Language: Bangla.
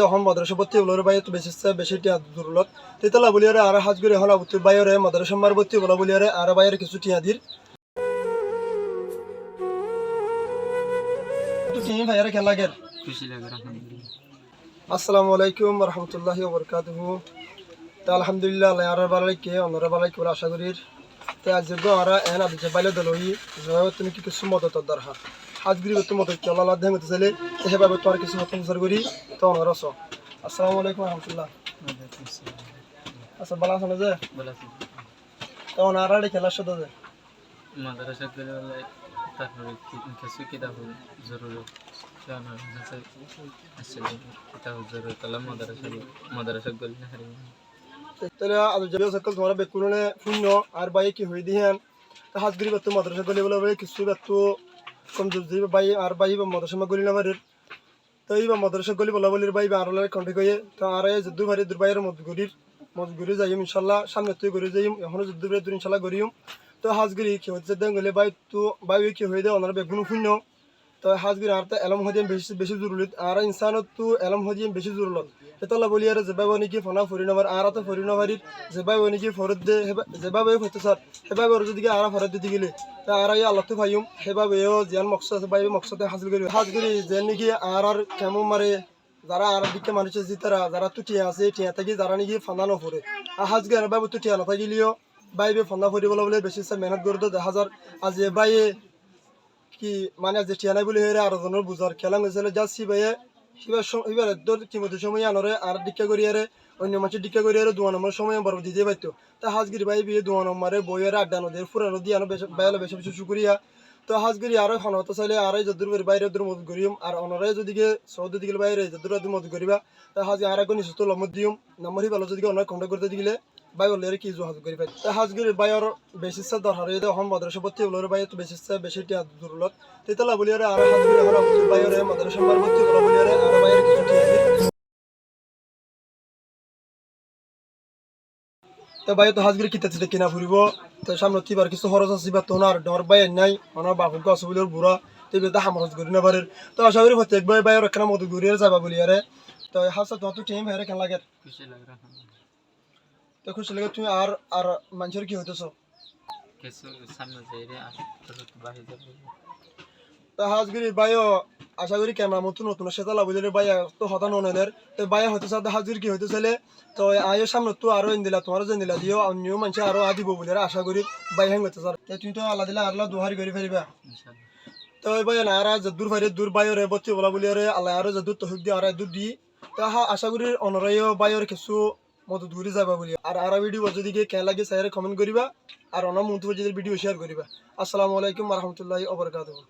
এখন মাদ্রাসা ভর্তি হলোর বাইরে তো বেশি বেশি টিয়া জরুরত তেতলা বলিয়ারে আর হাজ করে হলা উত্তর বাইরে মাদ্রাসা মার ভর্তি বলা বলিয়ারে আর বাইরে কিছু টিয়া দির তো তুমি ভাইয়ারে কেন লাগে খুশি লাগে আলহামদুলিল্লাহ। আসসালামু আলাইকুম ওয়া রাহমাতুল্লাহি ওয়া বারাকাতুহু। তা আলহামদুলিল্লাহ আল্লাহ আর বালাইকে অনরা বালাইকে বলে আশা করি তে আজ গো আর এনা দিতে বাইলে দলই জয় তুমি কি কিছু মদত দরকার হাজগিরি তো মদত চলা আল্লাহ দেন চলে এভাবে তো আর কিছু হতম সর করি তো অনরা সো আসসালামু আলাইকুম ওয়া রাহমাতুল্লাহ। আচ্ছা বালা শোনা যে বলাছি তো অনারা খেলা শুধু যে মাদ্রাসা গেলে তারপরে কিছু কিতাব জরুরত কেন আসলে কিতাব জরুরত তাহলে মাদ্রাসা গেলে না হারিয়ে তাহলে আজ যাবে সকল তোমার বেকুনে শূন্য আর বাই কি হই দিহেন তা হাজগিরি তো মাদ্রাসা গলি বলে কিছু তো কম যদি বাই আর বাই মাদ্রাসা গলি না বাড়ির তো এই মাদ্রাসা গলি বলা বলির বাই আর কন্টে কইয়ে তো আর যদ্দু ভারি দুর্বাইয়ের মজগুরি যাইম ইনশাল্লাহ সামনে তুই করে যাইম এখনো যদ্দু ভারি দুর ইনশাল্লাহ করিম তো হাজগিরি কি হচ্ছে দেন গলে বাই তো বাই কি হই দে ওনার বেগুন শূন্য তো হাজগিরি আর তো এলম হদিয়াম বেশি বেশি জরুরি আর ইনসানত তো এলম হদিয়াম বেশি জরুরত এতলা বলি আর যেভাবে নাকি ফোনা ফরি নাবার আর তো ফরি নাবারির যেভাবে নাকি ফরদ দে যেভাবে হইতে স্যার সেভাবে ওর যদি আর ফরদ দিতে গেলে তা আর আল্লাহ তো ভাইম সেভাবেও যেন মকসদ আছে বাইবে মকসদে হাসিল করি হাজগিরি যে নাকি আর কেমন মারে যারা আর দিকে মানুষের জিতারা যারা তো টিয়া আছে টিয়া থাকি যারা নাকি ফানা নফরে আর হাজগি আর বাবু তো টিয়া না থাকিলেও বাইবে ফানা ফরি বলে বেশি মেহনত করে তো 10,000 আজ এ বাইয়ে কি মানে যে টিয়া নাই বলে হেরে আর জনের বুঝার খেলা হয়েছিল যা সিবাইয়ে এবার তোর কিমতের সময় আনরে আর ডিক্কা করিয়ারে অন্য মানুষের ডিক্কা করিয়ারে 2 নম্বর সময় বরফ দিতে পারতো তা হাজগিরি ভাই বিয়ে 2 নম্বরে বইয়ের আড্ডা নদীর ফুরানো দিয়ে আনো বাইলে বেশি বেশি শুকুরিয়া তো হাজগিরি আরো হনতে চাইলে আরই যদুর বাইরে দূর মত করিম আর অনরাই যদি সৌদি দিকে বাইরে যদুর মত করিবা তা হাজি আর এখন নিশ্চিত লমত দিম নম্বর ভালো যদি অনেক কন্ট্যাক্ট করতে দিলে বাই বললে কি জু হাজ করি পাই তা হাজগিরি বাইর বেশি দরকার এই হম মাদ্রাসা ভর্তি হলোর বাই তো বেশি টিয়া জরুরত তেতলা বলিয়ারে আর হাজগিরি হলা বাইরে মাদ্রাসা মার ভর্তি হলো বলিয়ারে আর বাইরে কিছু টিয়া তো ভাই তো হাজগিরি কিতা চিতে কিনা ফুরিব তো সামনে তিবার কিছু খরচ আছে বা তোনার ডর বাই নাই ওনার বাপুক অসুবিধার বুড়া তো বেদা হামরজ করি না পারে তো আশা করি প্রত্যেক ভাই বাইর একটা মতো ঘুরিয়ে যাবা বলি আরে তো হাসা তোমার তো টিম হেরে কেন লাগে খুশি লাগে আলহামদুলিল্লাহ। তো খুশি লাগে তুমি আর আর মানুষের কি হইতেছ কিছু সামনে যাই রে আর বাহির যাবে তো হাজগিরি বাইও আশা করি ক্যামেরা মতো নতুন সেতালা বুঝলে বাইয়া তো হতা ননের তো বাইয়া হতে চাতে হাজগির কি হইতেছিলে তো আয়ো সামনে তো আরো এন দিলা তোমারও যেন দিলা দিও অন্য মানুষ আরো আদিব বলে আশা করি বাই হ্যাং হতে স্যার তুমি তো আল্লাহ দিলা আল্লাহ দুহারি করে ফেরিবা ইনশাআল্লাহ। তো ভাই না আর যদুর ভাইরে দূর বাইরে বত্তি বলা বলি আরে আল্লাহ আরো যদুর তহক দিয়ে আর দূর দি তা আশা করি অনরাইও বাইরে কিছু মত দূরে যাবা বলি আর ভিডিও যদি কেন লাগে সাইরে কমেন্ট করিবা আর অন্য মন্তব্য যদি ভিডিও শেয়ার করিবা। আসসালামু আলাইকুম ওয়া রাহমাতুল্লাহি ওয়া বারাকাতুহু।